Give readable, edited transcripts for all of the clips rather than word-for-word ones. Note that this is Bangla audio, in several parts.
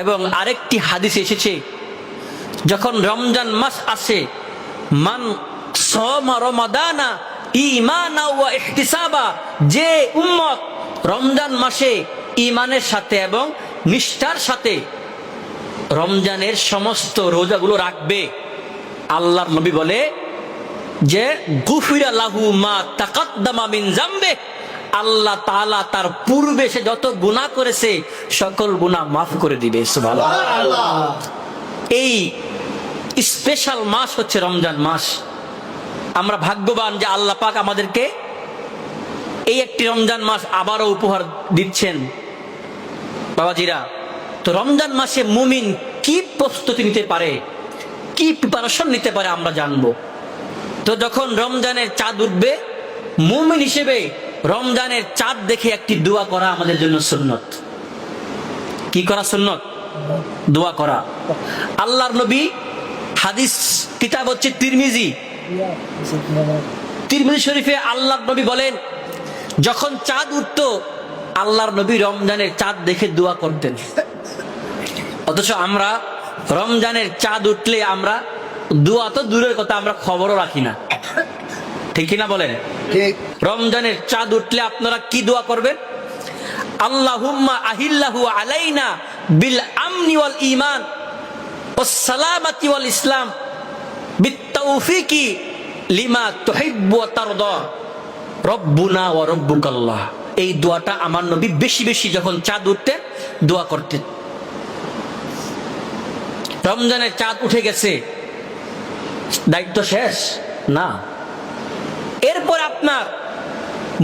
এবং আরেকটি হাদিস এসেছে, যখন রমজান মাস আসে, মান সামা রমাদানা ঈমানা ওয়া ইহতিসাবা, যে উম্মত রমজান মাসে ঈমানের সাথে এবং নিষ্ঠার সাথে রমজানের সমস্ত রোজাগুলো রাখবে, আল্লাহর নবী বলে যে গুফিরা লাহু মা তাকাদ্দামা মিন যামবে, আল্লাহ তাআলা তার পূর্বে সে যত গুনাহ করেছে সকল গুনাহ মাফ করে দিবে। সুবহানাল্লাহ। এই স্পেশাল মাস হচ্ছে রমজান মাস। আমরা ভাগ্যবান যে আল্লাহ পাক আমাদেরকে এই একটি রমজান মাস আবারও উপহার দিচ্ছেন। বাবাজিরা, তো রমজান মাসে মুমিন কি প্রস্তুতি নিতে পারে, কি প্রিপারেশন নিতে পারে আমরা জানবো। তো যখন রমজানের চাঁদ উঠবে, মুমিন হিসেবে রমজানের চাঁদ দেখে একটি দোয়া করা আমাদের জন্য সুন্নত। কি করা সুন্নত? দোয়া করা। আল্লাহর নবী, হাদিস কিতাব হচ্ছে তিরমিজি শরীফে আল্লাহর নবী বলেন, যখন চাঁদ উঠতো আল্লাহর নবী রমজানের চাঁদ দেখে দোয়া করতেন। অথচ আমরা রমজানের চাঁদ উঠলে আমরা দোয়া তো দূরের কথা, আমরা খবরও রাখি না। ঠিক কিনা বলেন? রমজানের চাঁদ উঠলে আপনারা কি দোয়া করবেন? আল্লাহুম্মা আহিল্লাহু আলাইনা বিল আমনি ওয়াল ঈমান ওয়াস সালামাতি ওয়াল ইসলাম বিত্তাওফিকি লিমা তুহিব্বু ওয়া তারদা রব্বুনা ওয়া রব্বুকাল্লাহ। এই দোয়াটা আমার নবী বেশি বেশি যখন চাঁদ উঠতেন দোয়া করতেন। রমজানের চাঁদ উঠে গেছে, দায়িত্ব শেষ না। এরপর আপনার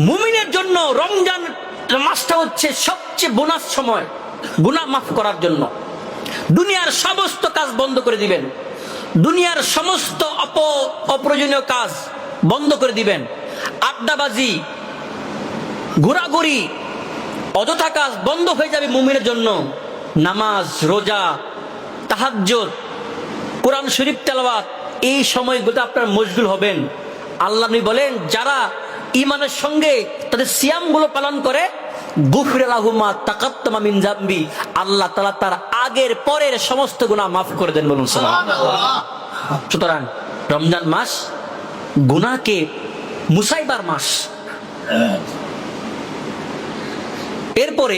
মুমিনের জন্য রমজান মাসটা হচ্ছে সবচেয়ে বোনাস সময়, গুনাহ মাফ করার জন্য। দুনিয়ার সমস্ত কাজ বন্ধ করে দিবেন, দুনিয়ার সমস্ত অপ্রয়োজনীয় কাজ বন্ধ করে দিবেন। আড্ডাবাজি, ঘোরাঘুরি, অযথা কাজ বন্ধ হয়ে যাবে মুমিনের জন্য। নামাজ, রোজা, তাহাজ্জুদ, কোরআন শরীফ তেলাওয়াত, এই সময়গুলো আপনার মশগুল হবেন। আল্লাহ নবী বলেন, যারা ঈমানের সঙ্গে তাদের সিয়ামগুলো পালন করে, গুফিরা লাহু মা তাকাদ্দামা মিন যামবি, আল্লাহ তাআলা তার আগের পরের সমস্ত গুনাহ মাফ করে দেন। বলুন সুবহানাল্লাহ। সুতরাং রমজান মাস গুনাহকে মুসাইবার মাস। এরপরে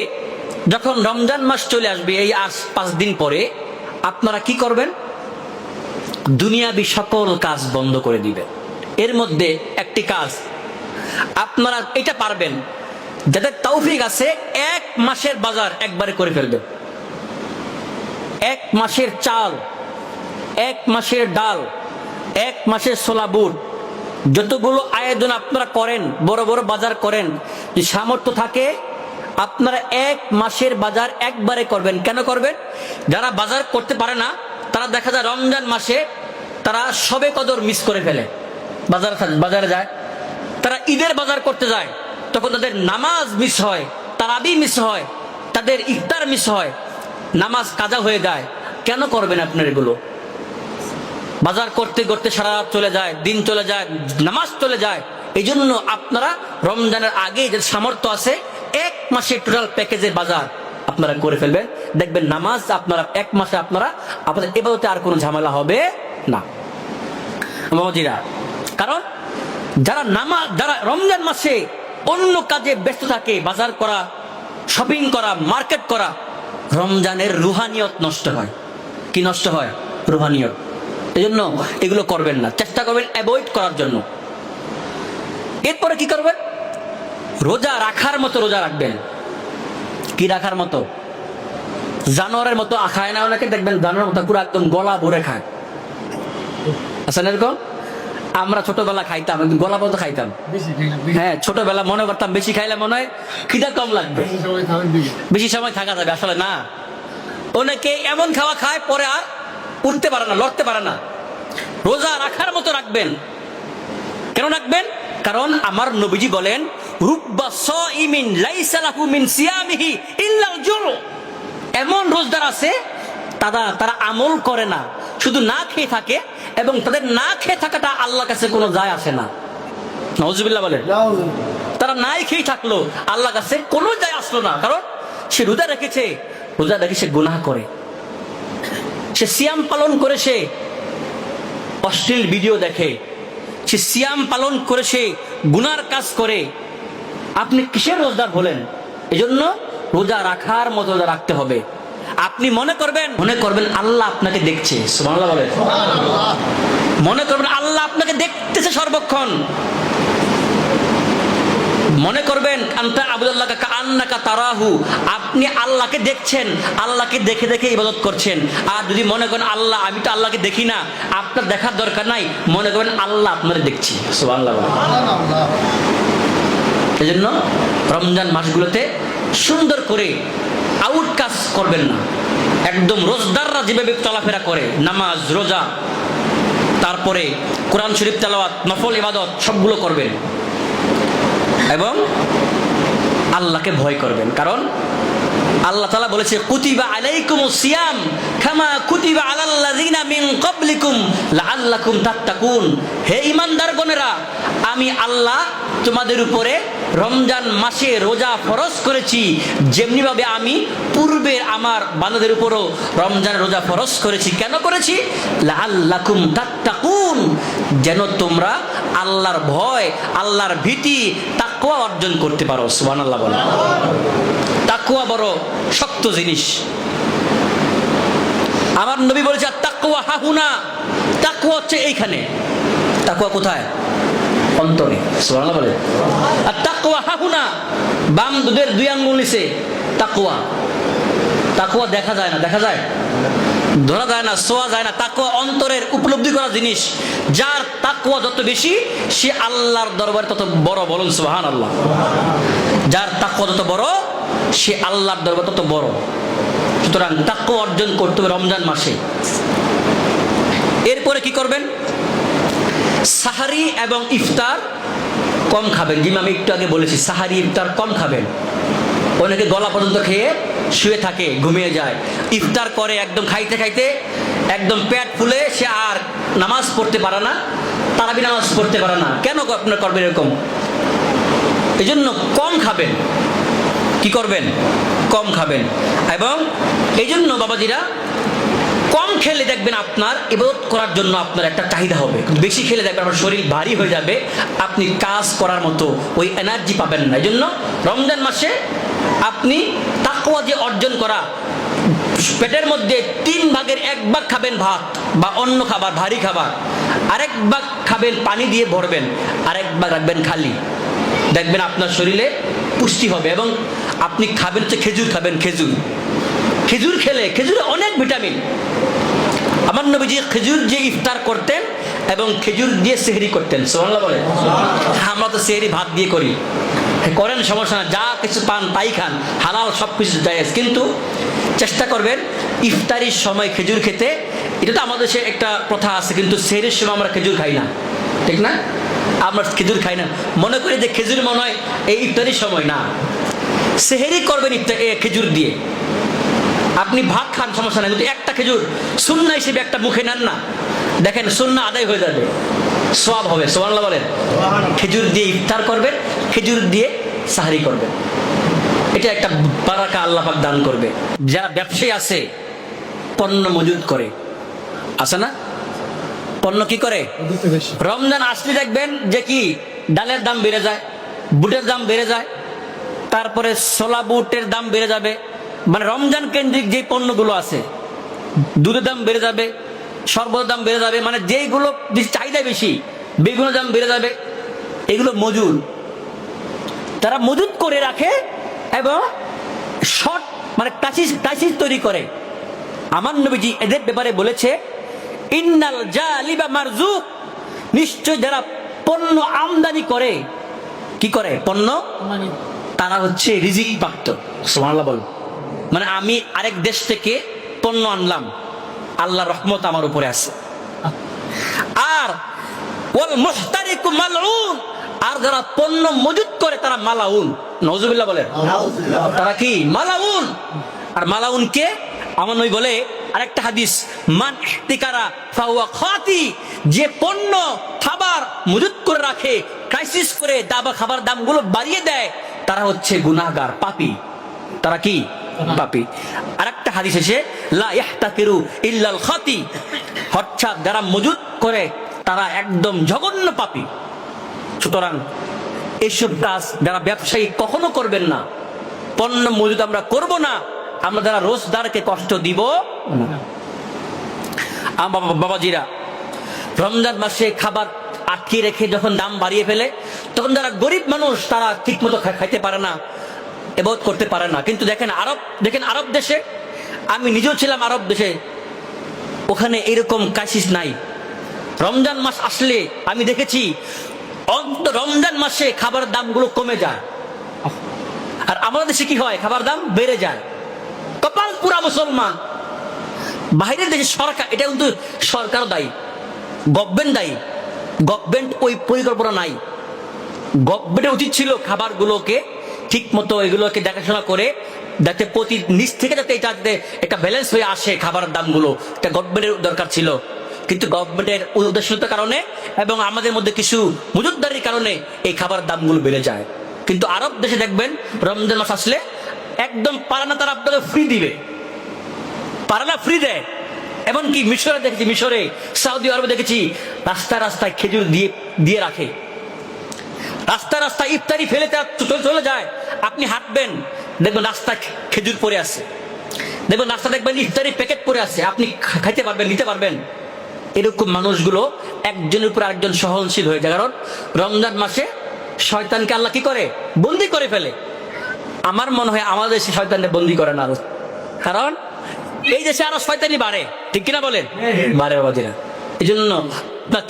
যখন রমজান মাস চলে আসবে, এই 5 দিন পরে আপনারা কি করবেন? দুনিয়াবি সকল কাজ বন্ধ করে দিবেন। এর মধ্যে একটি কাজ আপনারা এটা পারবেন, যাদের তৌফিক আছে, 1 মাসের বাজার একবারে করে ফেলবেন। 1 মাসের চাল, 1 মাসের ডাল, 1 মাসের ছোলা বুট, যতগুলো আয়োজন আপনারা করেন, বড় বড় বাজার করেন, যে সামর্থ্য থাকে আপনারা 1 মাসের বাজার একবারে করবেন। কেন করবেন? যারা বাজার করতে পারে না তারা দেখা যায় রমজান মাসে তারা সবে কদর মিস করে ফেলে, বাজারে যায়, তারা ঈদের বাজার করতে যায়, তখন তাদের নামাজ মিস হয়, তারাবি মিস হয়, তাদের ইফতার মিস হয়, নামাজ কাজা হয়ে যায়। কেন করবেন আপনার এগুলো? বাজার করতে করতে সারা রাত চলে যায়, দিন চলে যায়, নামাজ চলে যায়। এই জন্য আপনারা রমজানের আগে যে সামর্থ্য আছে 1 মাসের টোটাল প্যাকেজের বাজার আপনারা করে ফেলবেন। দেখবেন নামাজ আপনারা 1 মাসে আপনাদের এবাদতে আর কোনো ঝামেলা হবে না। মামাজিরা, কারণ যারা রমজান মাসে অন্য কাজে ব্যস্ত থাকে, বাজার করা, শপিং করা, মার্কেট করা, রমজানের রুহানিয়ত নষ্ট হয়। কি নষ্ট হয়? রুহানিয়ত। এই জন্য এগুলো করবেন না, চেষ্টা করবেন অ্যাভয়েড করার জন্য। এরপরে কি করবেন? রোজা রাখার মতো রোজা রাখবেন। কি রাখার মতো? জানোয়ারের মতো খায় না অনেকে, দেখবেন জানোয়ারের মতো পুরো একদম গলা ভরে খায়। আসলে এরকম আমরা ছোটবেলা খাইতাম, গলা পর্যন্ত খাইতাম। হ্যাঁ, ছোটবেলা মনে করতাম বেশি খাইলে মনে হয় খিদা কম লাগবে, বেশি সময় থাকা যাবে। আসলে না, অনেকে এমন খাওয়া খায় পরে আর উঠতে পারে না, লড়তে পারে না। রোজা রাখার মতো রাখবেন। কেন রাখবেন? কারণ আমার নবীজি বলেন, রুব্বা সাইমিন লাইসা লাহু মিন সিয়ামিহি ইল্লাল জুর। এমন রোজদার আছে তারা আমল করে না, শুধু না খেয়ে থাকে, এবং তাদের না খেয়ে থাকাটা আল্লাহর কাছে কোনো যায় আসে না। নাউজুবিল্লাহ বলেন। তারা নাই খেয়ে থাকলো, আল্লাহর কাছে কোনো যায় আসলো না, কারণ সে রোজা রেখে সে গুনাহ করে। সে সিয়াম পালন করে সে অশ্লীল ভিডিও দেখে, সে সিয়াম পালন করে সে গুনার কাজ করে, আপনি কিসের রোজদার হলেন? এজন্য রোজা রাখার মতো রোজা রাখতে হবে। আপনি মনে করবেন আল্লাহ আপনাকে দেখছে, সুবহানাল্লাহ বলেন। মনে করবেন আল্লাহ আপনাকে দেখতেছে সর্বক্ষণ। মনে করবেন আনতা আবুদুল্লাহ কাআন্নাকা তারাহু, আপনি আল্লাহকে দেখছেন, আল্লাহকে দেখে দেখে ইবাদত করছেন। আর যদি মনে করেন আল্লাহ, আমি তো আল্লাহকে দেখি না, আপনার দেখার দরকার নাই, মনে করবেন আল্লাহ আপনারে দেখছি, সুবহানাল্লাহ। এজন্য রমজান মাসগুলোতে সুন্দর করে আউট কাজ করবেন না। একদম রোজদাররা যেভাবে চলাফেরা করে, নামাজ, রোজা, তারপরে কোরআন শরীফ তেলাওয়াত, নফল ইবাদত সবগুলো করবেন এবং আল্লাহকে ভয় করবেন। কারণ আল্লাহ তাআলা বলেছে কুতিবা আলাইকুমুস সিয়াম কামা কুতিবা আলাল্লাযিনা মিন ক্বাবলিকুম লাআল্লাকুম তাত্তাকুন। হে ঈমানদারগণেরা, আমি আল্লাহ তোমাদের উপরে রমজান মাসে রোজা ফরজ করেছি, যেমনি ভাবে আমি পূর্বের আমার বান্দাদের উপরও রমজান রোজা ফরজ করেছি। কেন করেছি? লাআল্লাকুম তাত্তাকুন, যেন তোমরা আল্লাহর ভয়, আল্লাহর ভীতি, তাকওয়া অর্জন করতে পারো। সুবহানাল্লাহ বলেন। তাকওয়া বড় শক্ত জিনিস। আমার নবী বলেছে তাকওয়া হাহুনা, তাকওয়া হচ্ছে এইখানে। তাকওয়া কোথায়? অন্তরে। সুবহানাল্লাহ বলেন। আর তাকওয়া হাহুনা, বাম দুধের 2 আঙ্গুল নিচে তাকওয়া। তাকওয়া দেখা যায় না, দেখা যায়? ধরা যায় না, ছোঁয়া যায় না। তাকওয়া অন্তরের উপলব্ধি করা জিনিস। যার তাকওয়া যত বেশি, সে আল্লাহর দরবারে তত বড়। বলুন সুবহানাল্লাহ। যার তাকওয়া যত বড়, সে আল্লাহর দরবারে তত বড়। সুতরাং তাকওয়া অর্জন করতে হবে রমজান মাসে। এরপরে কি করবেন? সাহারি এবং ইফতার কম খাবেন। যেমন আমি একটু আগে বলেছি, সাহারি ইফতার কম খাবেন। অনেকে গলা পর্যন্ত খেয়ে শুয়ে থাকে, ঘুমিয়ে যায়। ইফতার করে একদম খাইতে খাইতে একদম পেট ফুলে, সে আর নামাজ পড়তে পারে না, তারাবি নামাজ পড়তে পারে না। কেন আপনার করবেন এরকম? এই জন্য কম খাবেন। কি করবেন? কম খাবেন। এবং এই জন্য বাবাজিরা, কম খেলে দেখবেন আপনার ইবাদত করার জন্য আপনার একটা চাহিদা হবে। বেশি খেলে দেখবেন আপনার শরীর ভারী হয়ে যাবে, আপনি কাজ করার মতো ওই এনার্জি পাবেন না। এই জন্য রমজান মাসে আপনি তাকওয়া যে অর্জন করা, পেটের মধ্যে 3 ভাগের 1 ভাগ খাবেন ভাত বা অন্য খাবার, ভারী খাবার, আরেক ভাগ খাবেন পানি দিয়ে ভরবেন, আরেক ভাগ রাখবেন খালি। দেখবেন আপনার শরীরে পুষ্টি হবে। এবং আপনি খাবেন হচ্ছে খেজুর খাবেন। খেজুর, খেজুর খেলে, খেজুরে অনেক ভিটামিন। আমার নবীজি খেজুর দিয়ে ইফতার করতেন এবং খেজুর দিয়ে সেহরি করতেন। সুবহানাল্লাহ বলেন। আমরা তো সেহরি ভাত দিয়ে করি, করেন, সমস্যা না, যা কিছু পান তাই খান, হালাল সবকিছু জায়েজ। কিন্তু চেষ্টা করবেন ইফতারির সময় খেজুর খেতে। এটা তো আমাদের দেশে একটা প্রথা আছে, কিন্তু সেহরির সময় আমরা খেজুর খাই না, ঠিক না? আমরা খেজুর খাই না, মনে করি যে খেজুর মনে হয় এই ইফতারির সময়। না, সেহরি করবেন খেজুর দিয়ে। আপনি ভাত খান, সমস্যা নাই, কিন্তু একটা খেজুর সুন্নাহ হিসেবে একটা মুখে নেন না, দেখেন সুন্নাহ আদায় হয়ে যাবে, সওয়াব হবে। সুবহানাল্লাহ বলেন। খেজুর দিয়ে ইফতার করবেন, খেজুর দিয়ে সাহরি করবেন। এটা একটা বারাকা আল্লাহ পাক দান করবে। যারা ব্যবসায়ী আছে, পণ্য মজুদ করে, আছে না? পণ্য কি করে? রমজান আসলে দেখবেন যে কি ডালের দাম বেড়ে যায়, বুটের দাম বেড়ে যায়, তারপরে ছোলা বুটের দাম বেড়ে যাবে। মানে রমজান কেন্দ্রিক যে পণ্যগুলো আছে, দুধের দাম বেড়ে যাবে, শরবতের দাম বেড়ে যাবে, মানে যেগুলো চাহিদা বেশি, বেগুনের দাম বেড়ে যাবে। এগুলো মজুদ, তারা মজুদ করে রাখে এবং শর্ট মানে ক্রাইসিস তৈরি করে। আমার নবীজি এদের ব্যাপারে বলেছে, ইন্নাল জালিবা মারজুক, নিশ্চয় যারা পণ্য আমদানি করে, কি করে পণ্য, তারা হচ্ছে রিজিক প্রাপ্ত। সুবহানাল্লাহ বল। মানে আমি আরেক দেশ থেকে পণ্য আনলাম, আল্লাহর রহমত আমার উপরে আছে। আর ওয়াল মুহতারিকু মালউন, আর যারা পণ্য মজুদ করে তারা মালাউন। নাউজুবিল্লাহ বলেন। তারা কি? মালাউন। আর মালাউন কে? আমার নবী বলে আরেকটা হাদিস, মান ইহতিকারা ফাহুয়া খাতি, যে পণ্য খাবার মজুদ করে রাখে, ক্রাইসিস করে খাবার দামগুলো বাড়িয়ে দেয়, তারা হচ্ছে গুনাহগার, পাপী। তারা কি? পাপী। আরেকটা হাদিস এসে লা ইয়াহতাকিরু ইল্লাল খাতি, অর্থাৎ যারা মজুদ করে তারা একদম জঘন্য পাপী। সুতরাং এইসব কাজ যারা ব্যবসায়ী কখনো করবেন না। পণ্য মজুদ আমরা করব না, আমরা যারা রোজদারকে কষ্ট দিব না। বাবাজিরা, রমজান মাসে খাবার আটকে রেখে যখন দাম বাড়িয়ে ফেলে, তখন যারা গরিব মানুষ তারা ঠিক মতো খাইতে পারে না, এবাদত করতে পারে না। কিন্তু দেখেন আরব দেশে, আমি নিজেও ছিলাম আরব দেশে, ওখানে এরকম ক্রাইসিস নাই। রমজান মাস আসলে আমি দেখেছি রমজান মাসে খাবার দামগুলো কমে যায়, আর আমাদের দেশে কি হয়, খাবার দাম বেড়ে যায়। কপাল পুরা মুসলমান। বাইরের দেশে সরকার, এটা কিন্তু সরকারও দায়ী, গভর্নমেন্ট দায়ী। গভর্নমেন্ট ওই পরিকল্পনা নাই। গভর্নমেন্টের উচিত ছিল খাবারগুলোকে ঠিক মতো এগুলোকে দেখাশোনা করে, যাতে প্রতি নিচ থেকে যাতে এটা একটা ব্যালেন্স হয়ে আসে খাবারের দামগুলো, এটা গভর্নমেন্টের দরকার ছিল। কিন্তু গভর্নমেন্টের উদাসীনতার কারণে এবং আমাদের মধ্যে কিছু মজুদদারির কারণে এই খাবারের দামগুলো বেড়ে যায়। কিন্তু আরব দেশে দেখবেন রমজান মাস আসলে একদম পারে না, তারা আপনাকে ফ্রি দিবে, পারে না ফ্রি দেয়। এমনকি মিশরে দেখেছি, মিশরে, সৌদি আরবে দেখেছি রাস্তায় রাস্তায় খেজুর দিয়ে রাখে, রাস্তায় রাস্তায় ইফতারি ফেলে চলে যায়। আপনি হাঁটবেন, দেখবেন রাস্তায় খেজুর পড়ে আছে, দেখবেন রাস্তা দেখবেন ইফতারি প্যাকেট পড়ে আছে, আপনি খাইতে পারবেন, নিতে পারবেন। এরকম মানুষগুলো একজনের উপর আরেকজন সহনশীল হয়ে যায়। কারণ রমজান মাসে শয়তানকে আল্লাহ কি করে, বন্দি করে ফেলে। আমার মনে হয় আমাদের দেশে শয়তানকে বন্দি করে না, কারণ এই দেশে আরো শয়তানি বাড়ে, ঠিক কিনা বলেন? বাড়ে বাবাজিরা। এই জন্য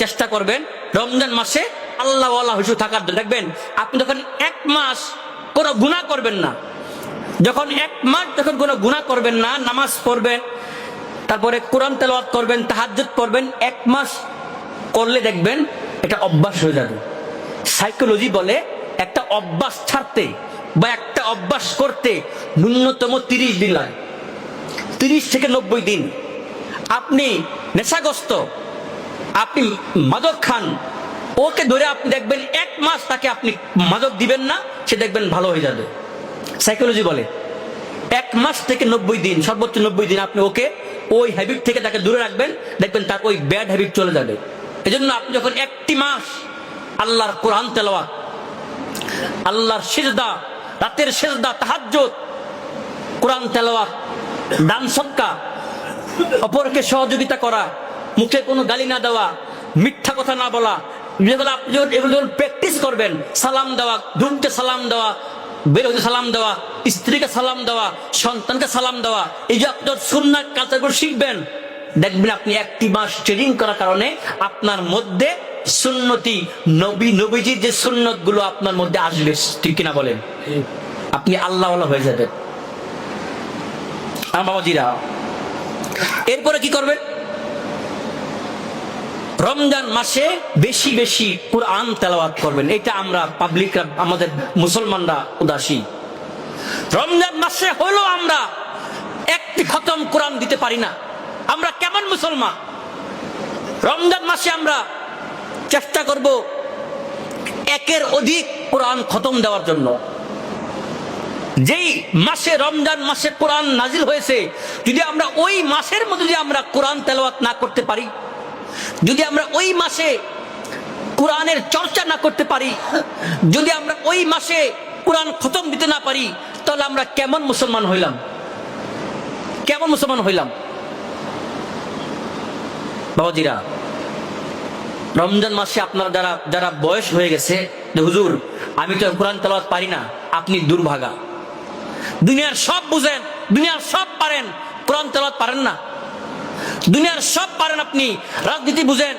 চেষ্টা করবেন রমজান মাসে আল্লাহ ওয়ালা হুজুর থাকার জন্য। দেখবেন আপনি যখন এক মাস কোনো গুনাহ করবেন না, যখন এক মাস যখন কোনো গুনাহ করবেন না, নামাজ পড়বেন, তারপরে কোরআন তেলাওয়াত করবেন, তাহাজ্জুদ পড়বেন, এক মাস করলে দেখবেন এটা অভ্যাস হয়ে যাবে। সাইকোলজি বলে একটা অভ্যাস ছাড়তে বা একটা অভ্যাস করতে ন্যূনতম 30 দিন লাগে, 30 থেকে 90 দিন। আপনি নেশাগ্রস্ত, আপনি মাদক খান, ওকে ধরে আপনি দেখবেন এক মাস তাকে আপনি মাদক দিবেন না, সে দেখবেন ভালো হয়ে যাবে। সাইকোলজি বলে 1 মাস থেকে 90 দিন, সর্বোচ্চ 90 দিন আপনি ওকে ওই হ্যাবিট থেকে তাকে দূরে রাখবেন, দেখবেন তার ওই ব্যাড হ্যাবিট চলে যাবে। এজন্য আপনি যখন একটি মাস আল্লাহর কোরআন তেলাওয়াত, আল্লাহর সিজদা, রাতের সিজদা, তাহাজ্জুদ, কোরআন তেলাওয়াত, দান সদকা, অপরকে সহযোগিতা করা, মুখে কোনো গালি না দেওয়া, মিথ্যা কথা না বলা, যেগুলো আপনি এগুলো যখন প্র্যাকটিস করবেন, সালাম দেওয়া, ঢুকতে সালাম দেওয়া, বের হতে সালাম দেওয়া, স্ত্রীকে সালাম দেওয়া, সন্তানকে সালাম দেওয়া, এই যে আপনি সুন্নাহ কাজগুলো শিখবেন, দেখবেন আপনি একটি মাস ট্রেনিং করার কারণে আপনার মধ্যে সুন্নতি নবীজির যে সুন্নত গুলো আপনার মধ্যে আসবে, ঠিক কিনা বলেন? আপনি আল্লাহ ওয়ালা হয়ে যাবেন। বাবাজিরা, এরপরে কি করবেন? রমজান মাসে বেশি বেশি কোরআন তেলাওয়াত করবেন। এটা আমরা পাবলিকরা, আমাদের মুসলমানরা উদাসীন। রমজান মাসে হলো আমরা একটি খতম কোরআন দিতে পারি না, আমরা কেমন মুসলমান? রমজান মাসে আমরা চেষ্টা করব একের অধিক কোরআন খতম দেওয়ার জন্য। যেই মাসে রমজান মাসে কোরআন নাজিল হয়েছে, যদি আমরা ওই মাসের মধ্যে যদি আমরা কোরআন তেলাওয়াত না করতে পারি, যদি আমরা ওই মাসে কোরআনের চর্চা না করতে পারি, যদি আমরা ওই মাসে কোরআন খতম দিতে না পারি, তাহলে আমরা কেমন মুসলমান হইলাম? কেমন মুসলমান হইলাম? বাবাজিরা, রমজান মাসে আপনারা যারা বয়স হয়ে গেছে, হুজুর আমি তো কোরআন তেলাওয়াত পারি না, আপনি দুর্ভাগা। দুনিয়ার সব বুঝেন, দুনিয়ার সব পারেন, কোরআন তেলাওয়াত পারেন না। দুনিয়ার সব পারেন, আপনি রাজনীতি বুঝেন,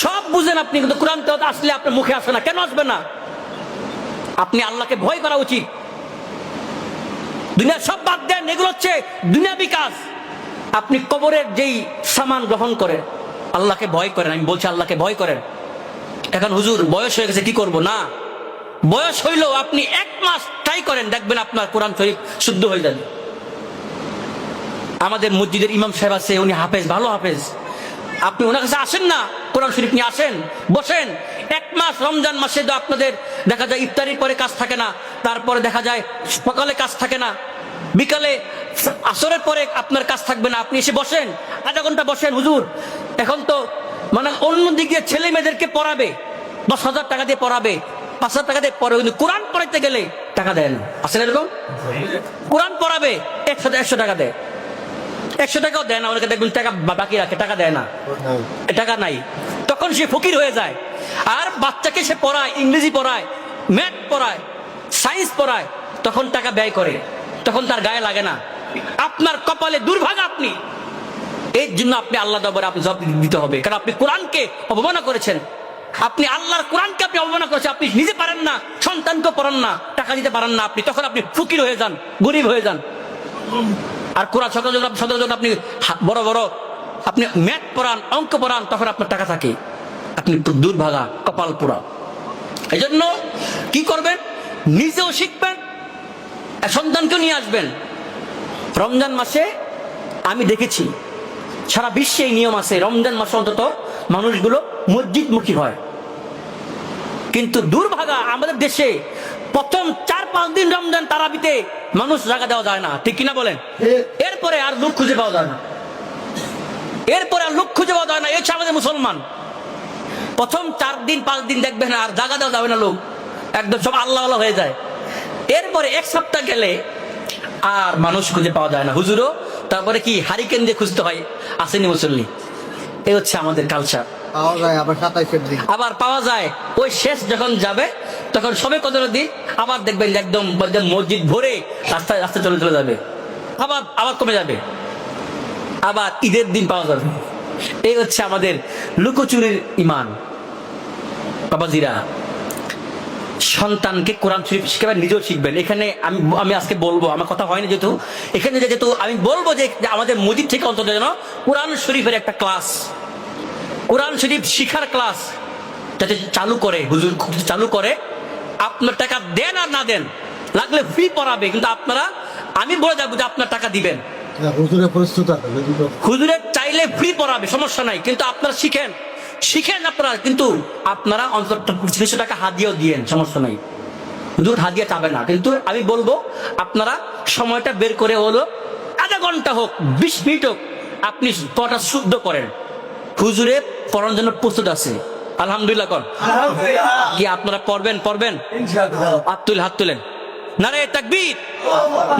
সব বুঝেন আপনি, কিন্তু কোরআন তেলাওয়াত আসলে আপনার মুখে আসে না। কেন আসবে না? আপনি আল্লাহকে ভয় করা উচিত। দুনিয়ার সব বাদ দেন, এগুলো হচ্ছে দুনিয়াবি কাজ। আপনি কবরের যেই সামান গ্রহণ করেন, আল্লাহকে ভয় করেন। আমি বলছি আল্লাহকে ভয় করেন। এখন হুজুর বয়স হয়ে গেছে, কি করব? না, বয়স হইলো আপনি 1 মাস ট্রাই করেন, দেখবেন আপনার কোরআন শরীফ শুদ্ধ হয়ে যাবে। আমাদের মসজিদের ইমাম সাহেব আছে, উনি হাফেজ, ভালো হাফেজ। আপনি ওনার কাছে আসেন না, কোরআন শরীফ নিয়ে আসেন, বসেন 1 মাস। রমজান মাসে তো আপনাদের দেখা যায় ইফতারির পরে কাজ থাকে না, তারপরে দেখা যায় সকালে কাজ থাকে না, বিকালে আসরের পরে আপনার কাজ থাকবে না, আপনি এসে বসেন, আধা ঘন্টা বসেন। হুজুর এখন তো মানে অন্য দিক দিয়ে ছেলে মেয়েদেরকে পড়াবে, 10,000 টাকা দিয়ে পড়াবে, 5,000 টাকা দিয়ে পড়াবে, কিন্তু কোরআন পড়াইতে গেলে টাকা দেয় না। আসলে এরকম কোরআন পড়াবে 100 টাকা দেয়, 100 টাকাও দেয় না। অনেকে দেখবেন টাকা বাকি রাখে, টাকা দেয় না, টাকা নাই, তখন সে ফকির হয়ে যায়। আর বাচ্চাকে সে পড়ায়, ইংরেজি পড়ায়, ম্যাথ পড়ায়, সায়েন্স পড়ায়, তখন টাকা ব্যয় করে, তখন তার গায়ে লাগে না। আপনার কপালে দুর্ভাগা আপনি, এর জন্য আপনি আল্লাহ দরবারে আপনি জবাব দিতে হবে, কারণ আপনি কোরআনকে অবমাননা করেছেন, আপনি আল্লাহর কোরআনকে আপনি অবমাননা করেছেন। আপনি নিজে পারেন না, সন্তানকে পড়ান না, টাকা দিতে পারেন না, আপনি তখন আপনি ফকির হয়ে যান, গরিব হয়ে যান। আর কোরআন সকাল যখন আপনি বড় বড় আপনি ম্যাথ পড়ান, অঙ্ক পড়ান, তখন আপনার টাকা থাকে, আপনি দুর্ভাগা, কপাল পোড়া। এই জন্য কি করবেন, নিজেও শিখবেন, সন্তানকেও নিয়ে আসবেন। রমজান মাসে আমি দেখেছি সারা বিশ্বে এই নিয়ম আছে, রমজান মাসে অন্তত মানুষগুলো মসজিদমুখী হয়। কিন্তু দুর্ভাগা আমাদের দেশে প্রথম 4-5 দিন রমজান তারাবিতে মানুষ জায়গা দেওয়া যায় না, ঠিক কিনা বলেন? এরপরে আর লোক খুঁজে পাওয়া যায় না, এরপরে আর লোক খুঁজে পাওয়া যায় না। এই হচ্ছে আমাদের মুসলমান। প্রথম 4-5 দিন দেখবেন আর জায়গা দেওয়া যাবে না, লোক একদম সব আল্লাহ আল্লাহ হয়ে যায়। এরপরে 1 সপ্তাহ গেলে আর মানুষ খুঁজে পাওয়া যায় না, হুজুরও তারপরে কি হারিকেন দিয়ে খুঁজতে হয়, আসেনি মুসল্লি। এই হচ্ছে আমাদের কালচার। আবার পাওয়া যায় ওই শেষ যখন যাবে তখন সবে কদরের দিন আবার দেখবেন একদম মসজিদ ভরে রাস্তায় রাস্তায় চলে যাবে, আবার আবার কমে যাবে, আবার ঈদের দিন পাওয়া যাবে। এই হচ্ছে আমাদের লুকোচুরির ইমান। বাবাজিরা, সন্তানকে কোরআন শরীফ শিখাবেন, নিজেও শিখবেন। এখানে আমি আজকে বলবো, আমার কথা হয়নি যেহেতু, এখানে যেহেতু আমি বলবো যে আমাদের মসজিদ থেকে অন্তত যেন কোরআন শরীফের একটা ক্লাস, কোরআন শরীফ শিখার ক্লাস যাতে চালু করে, হুজুর চালু করে। আপনার টাকা দেন আর না দেন, লাগলে ফ্রি পড়াবে, কিন্তু আপনারা, আমি বলে যাবো যে আপনার টাকা দিবেন। হুজুরের চাইলে ফ্রি পড়াবে, সমস্যা নাই, কিন্তু আপনারা শিখেন আপনারা, কিন্তু আপনারা অন্তত 300 টাকা হাদিয়াও দিয়েন, সমস্যা নাই। হুজুর হাদিয়া চাবে না, কিন্তু আমি বলবো আপনারা সময়টা বের করে হলো আধা ঘন্টা হোক, 20 মিনিট হোক, আপনি পড়াটা শুদ্ধ করেন। হুজুরে পড়ার জন্য প্রস্তুত আছে, আলহামদুলিল্লাহ কর। কি আপনারা পড়বেন? হাত তুলেন। নারে তাকবীর,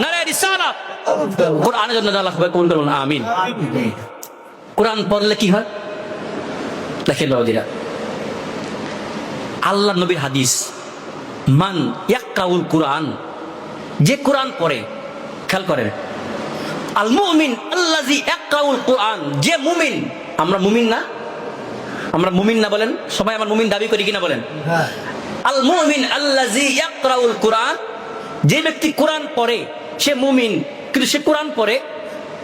নারে রিসালাত। কোরআনের জন্য আল্লাহ কবুল করুন, আমিন। কোরআন পড়লে কি হয় দেখেন বাবাজিরা, আল্লাহ নবীর হাদিস, মান ইয়াকরাউল কোরআন, যে কোরআন পড়ে, খেয়াল করেন, আল মুমিন আল্লাযী ইয়াকরাউল কোরআন, যে মুমিন, আমরা মুমিন না বলেন সবাই, আমার মুমিন দাবি করি কিনা বলেন? আল মুমিন আল্লাযী ইয়াকরাউল কোরআন, যে ব্যক্তি কোরআন পড়ে সে মুমিন, কিন্তু সে কোরআন পড়ে,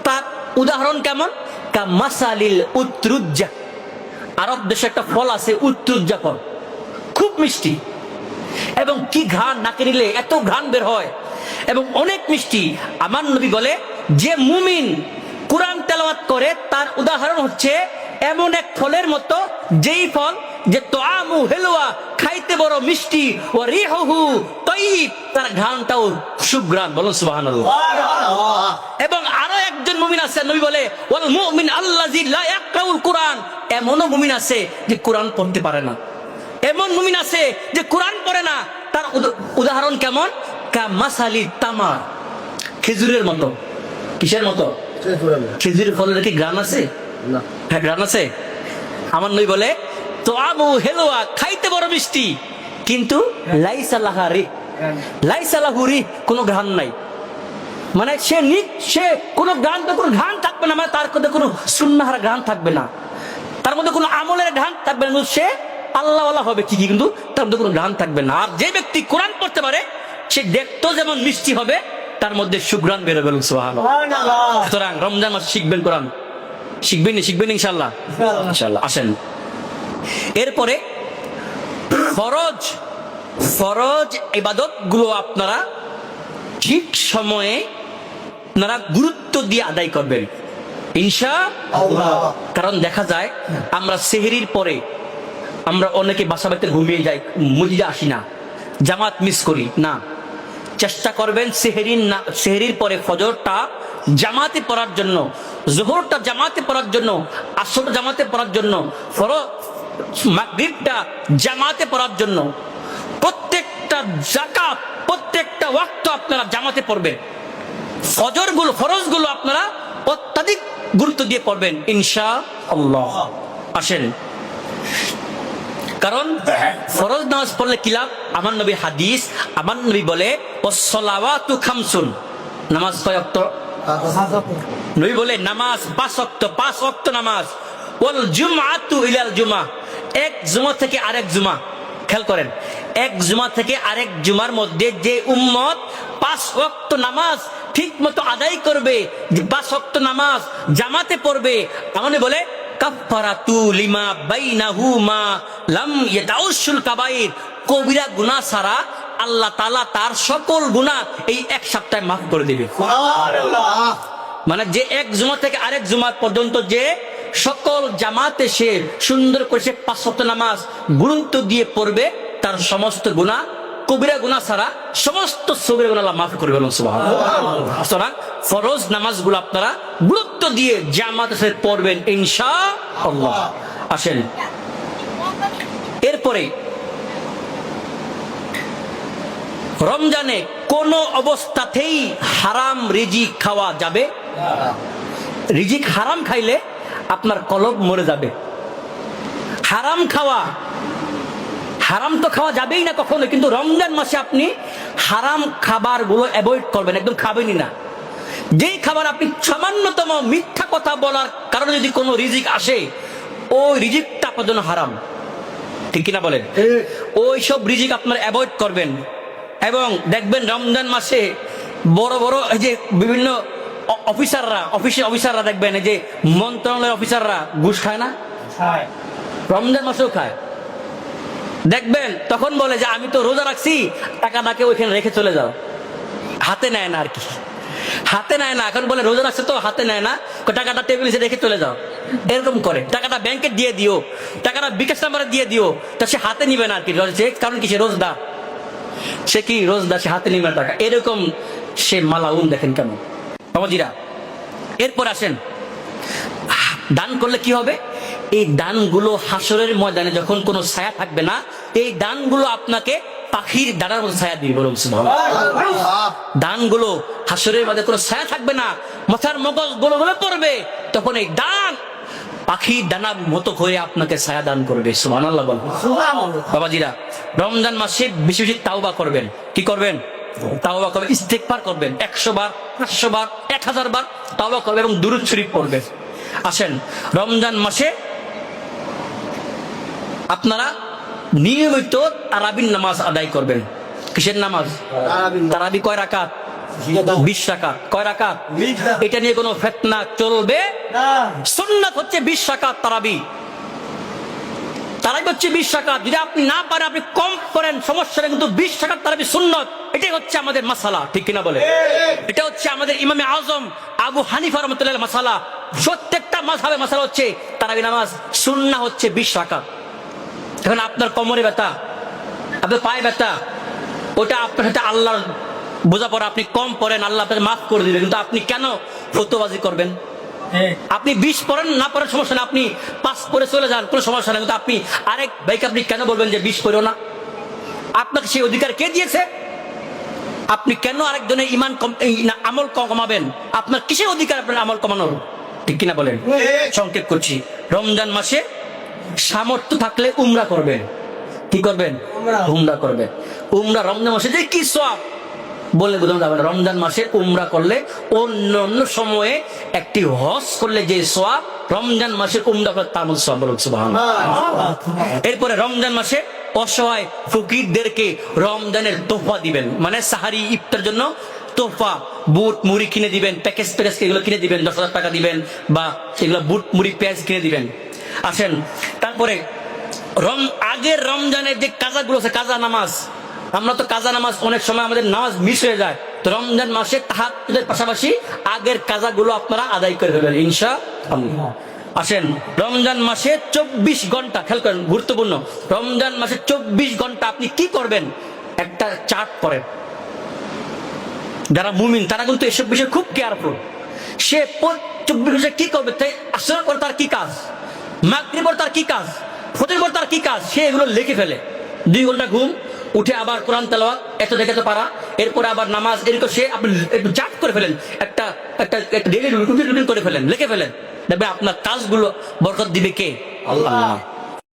তার উদাহরণ কেমন? কামাসালিল উত্রুজ্জা, আরব দেশে একটা ফল আছে উত্রুজ্জা ফল, খুব মিষ্টি, এবং কি ঘ্রাণ, নাকে নিলে এত ঘ্রাণ বের হয়, এবং অনেক মিষ্টি। আমার নবী বলে, যে মুমিন কোরআন তেলাওয়াত করে তার উদাহরণ হচ্ছে এমন এক ফলের মতো, যেই ফল যে তোআমু হেলুয়া, খাইতে বড় মিষ্টি, ও রিহুহু তাইয়িব, তার ঘ্রাণটাও সুঘ্রাণ, বলুন সুবহানাল্লাহ। এবং আরো একজন মুমিন আছে, নবী বলে ওয়াল মুমিন আল্লাযী লা ইয়াকরাউল কোরআন, এমনও মুমিন আছে যে কোরআন পড়তে পারে না, এমন মুমিন আছে যে কোরআন পড়ে না, তার উদাহরণ কেমন? কামাসালি তামার, খেজুরের মতো। কিসের মতো? খেজুরের ফলের কি ঘ্রাণ আছে? না। হ্যাঁ, ঘ্রাণ আছে। আমার নবী বলে তোআমু হেলুয়া, খাইতে বড় মিষ্টি, কিন্তু লাইসা লাহু রিহ, কোনো ঘ্রাণ নাই। মানে সে কোনো ঘ্রাণ থাকবে না, মানে তার মধ্যে কোনো সুন্নাহর ঘ্রাণ থাকবে না, তার মধ্যে কোনো আমলের ঘ্রাণ থাকবে না, সে আল্লাহওয়ালা হবে ঠিকই, কিন্তু তার মধ্যে কোনো ঘ্রাণ থাকবে না। আর যে ব্যক্তি কোরআন পড়তে পারে সে দেখতেও যেমন মিষ্টি হবে, তার মধ্যে সুঘ্রাণ বেরোবে, সুবহানাল্লাহ। সুতরাং রমজান মাসে শিখবেন কোরআন, শিখবেন ইনশাআল্লাহ। আসেন, এরপরে ফরজ ইবাদত গুলো আপনারা ঠিক সময়ে আপনারা গুরুত্ব দিয়ে আদায় করবেন ইনশাআল্লাহ। কারণ দেখা যায় আমরা সেহরির পরে আমরা অনেকে বাসা বাড়িতে ঘুমিয়ে যাই, মসজিদে আসি না, জামাত মিস করি না। চেষ্টা করবেন সেহরির পরে ফজরটা জামাতে পড়ার জন্য, জোহরটা জামাতে পড়ার জন্য, আসরটা জামাতে পড়ার জন্য, মাগরিবটা জামাতে পড়ার জন্য। প্রত্যেকটা যাকাত, প্রত্যেকটা ওয়াক্ত আপনারা জামাতে পড়বেন। ফরজগুলো আপনারা অত্যাধিক গুরুত্ব দিয়ে পড়বেন ইনশাআল্লাহ। আসেন, কারণ ফরজ নামাজ পড়লে কি লাভ? আমার নবী হাদিস, আমার নবী বলে ওয়াসসালাওয়াতু খামসুন, নামাজ কয় ওয়াক্ত? নবী বলে নামাজ 5 ওয়াক্ত, 5 ওয়াক্ত নামাজ। ওয়াল জুমআতু ইলাল জুমআহ, এক জুমা থেকে আরেক জুমা। খেয়াল করেন, এক জুমা থেকে আরেক জুমার মধ্যে যে উম্মত 5 ওয়াক্ত নামাজ ঠিক মতো আদায় করবে, 5 ওয়াক্ত নামাজ জামাতে পড়বে, আমানে বলে কাফফারাতু লিমা বাইনাহুমা লাম ইয়াদাউশুল কাবাইর, কবিরা গুনাহ ছাড়া আল্লাহ তাআলা তার সকল গুনাহ এই এক সপ্তাহে মাফ করে দিবে। সুবহানাল্লাহ। মানে যে এক জুমা থেকে আরেক জুমা পর্যন্ত যে সকল জামাতে সে সুন্দর করে সে 5 ওয়াক্ত নামাজ গুরুত্ব দিয়ে পড়বে, তার সমস্ত গুনাহ, কবিরা গুনাহ ছাড়া সমস্ত সগীরা গুনাহ আল্লাহ মাফ করে দিবেন। সুবহানাল্লাহ। সুতরাং ফরজ নামাজগুলো আপনারা গুরুত্ব দিয়ে জামাতে সে পড়বেন ইনশাআল্লাহ। আসেন, এরপরে রমজানে কোন অবস্থাতেই হারাম রিজিক খাওয়া যাবে না। রিজিক হারাম খাইলে আপনার কলব মরে যাবে। হারাম খাওয়া, হারাম তো খাওয়া যাবেই না কখনো, কিন্তু রমজান মাসে আপনি হারাম খাবার গুলো অ্যাভয়েড করবেন, একদম খাবেনই না। যেই খাবার আপনি সামান্যতম মিথ্যা কথা বলার কারণে যদি কোনো রিজিক আসে, ওই রিজিকটা আপনার জন্য হারাম, ঠিক কিনা বলেন? ওই সব রিজিক আপনার অ্যাভয়েড করবেন। এবং দেখবেন রমজান মাসে বড় বড় এই যে বিভিন্ন অফিসাররা দেখবেন, এই যে মন্ত্রণালয়ের অফিসাররা ঘুষ খায় না? রমজান মাসেও খায়। দেখবেন তখন বলে যে আমি তো রোজা রাখছি, টাকাটাকে ওইখানে রেখে চলে যাও। হাতে নেয় না আর কি, হাতে নেয় না। এখন বলে রোজা রাখছে তো হাতে নেয় না, টাকাটা টেবিলে রেখে চলে যাও, এরকম করে। টাকাটা ব্যাংকে দিয়ে দিও, টাকাটা বিকাশ নাম্বারে দিয়ে দিও, তা সে হাতে নিবে না আর কি। কারণ কি? সে রোজদার, সে কি রোজদার, সে হাতে নিবে টাকা, এরকম সে মালাউন। দেখেন কেন বাবাজিরা। এরপর আসেন, দান করলে কি হবে? এই দানগুলো হাসরের ময়দানে যখন কোনো ছায়া থাকবে না, এই দানগুলো আপনাকে পাখির ডানার মতো ছায়া দিবে। বলুন সুবহানাল্লাহ। দানগুলো হাসরের মধ্যে কোনো ছায়া থাকবে না, মাথার মগজ গোলে গোলে পড়বে, তখন এই দান পাখির ডানার মতো করে আপনাকে ছায়া দান করবে। সুবহানাল্লাহ বলুন। বাবাজিরা, রমজান মাসে বেশি বেশি তাওবা করবেন। কি করবেন? তাওবা করবেন, ইস্তেগফার করবেন। 100 বার, 500 বার, 1000 বার তাওবা করবেন এবং দুরূদ শরীফ পড়বেন। আসেন, রমজান মাসে আপনারা নিয়মিত তারাবির নামাজ আদায় করবেন। কিসের নামাজ? তারাবি কয় রাকাত? 20 রাকাত। কয় রাকাত? এটা নিয়ে কোনো ফিতনা চলবে না। সুন্নাত হচ্ছে 20 রাকাত তারাবি। তারাবি হচ্ছে 20 রাকাত। যদি আপনি না পারেন, আপনি কম করেন, সমস্যা নেই, কিন্তু 20 রাকাত তারাবি সুন্নাত। এটাই হচ্ছে আমাদের মাসালা, ঠিক কিনা বলে? এটা হচ্ছে আমাদের ইমামে আজম আবু হানিফা রাহমাতুল্লাহ মাসালা। প্রত্যেকটা মাযহাবে মাসালা হচ্ছে তারাবি নামাজ সুন্নাহ হচ্ছে 20 রাকাত। এখন আপনার কোমরে ব্যথা, আপনার পায়ে ব্যথা, ওটা আপনার সাথে আল্লাহর বোঝাপড়া, আপনি কম পড়েন, আল্লাহ আপনাকে মাফ করে দিবে। কিন্তু আপনি কেন ফতোয়াবাজি করবেন? আপনি 20 পড়েন, না পড়েন সমস্যা না, আপনি 5 পড়ে চলে যান, কোনো সমস্যা নেই। কিন্তু আপনি আরেক ভাইকে আপনি কেন বলবেন যে 20 পড়ো না? আপনাকে সেই অধিকার কে দিয়েছে? আপনি কেন আরেকজনের ইমান আমল কমাবেন? আপনার কিসের অধিকার আপনার আমল কমানোর? ঠিক কিনা বলেন? সংক্ষেপ করছি, রমজান মাসে সামর্থ্য থাকলে উমরা করবেন। কি করবেন? উমরা করবেন। উমরা রমজান মাসে যে কি সওয়াব বলে বোঝানো যাবে না। রমজান মাসে উমরা করলে অন্য অন্য সময়ে একটি হজ করলে যে সওয়াব, রমজান মাসে উমরা করলে তার মধ্যে সওয়াব। বলুন সুবহানাল্লাহ। এরপরে রমজান মাসে অসহায় ফকিরদেরকে রমজানের তোহফা দিবেন, মানে সাহারি ইফতার জন্য তোহফা, বুট মুড়ি কিনে দিবেন, প্যাকেজ এগুলো কিনে দিবেন, 10,000 টাকা দিবেন, বা এগুলো বুট মুড়ি পেঁয়াজ কিনে দিবেন। আসেন, তারপরে আগের রমজানের যে কাজাগুলো আছে, কাজা নামাজ, আমরা তো কাজা নামাজ অনেক সময় আমাদের নামাজ মিস হয়ে যায়, তো রমজান মাসে তাহাজ্জুদের পাশাপাশি আগের কাজাগুলো আপনারা আদায় করে ফেলবেন ইনশাআল্লাহ। আসেন, রমজান মাসে 24 ঘন্টা, খেয়াল করেন গুরুত্বপূর্ণ, রমজান মাসে 24 ঘন্টা আপনি কি করবেন? একটা চার্ট করেন, যারা মুমিন তারা কিন্তু এসব বিষয়ে খুব কেয়ারফুল। সে 24 ঘন্টা কি করবে, তাই আসর পর তার কি কাজ, মাগরিব পর তার কি কাজ, ফজর পর তার কি কাজ, সে এগুলো লিখে ফেলে। 2 ঘন্টা ঘুম, উঠে আবার কোরআন তেলাওয়াত, এত দেখে তো পারা, এরপরে আবার নামাজ, এরকম সে আপনি একটু চার্ট করে ফেলেন, একটা একটা একটা ডেইলি রুটিন করে ফেলেন, লিখে ফেলেন, দেখবে আপনার কাজগুলো বরকত দিবে কে? আল্লাহ।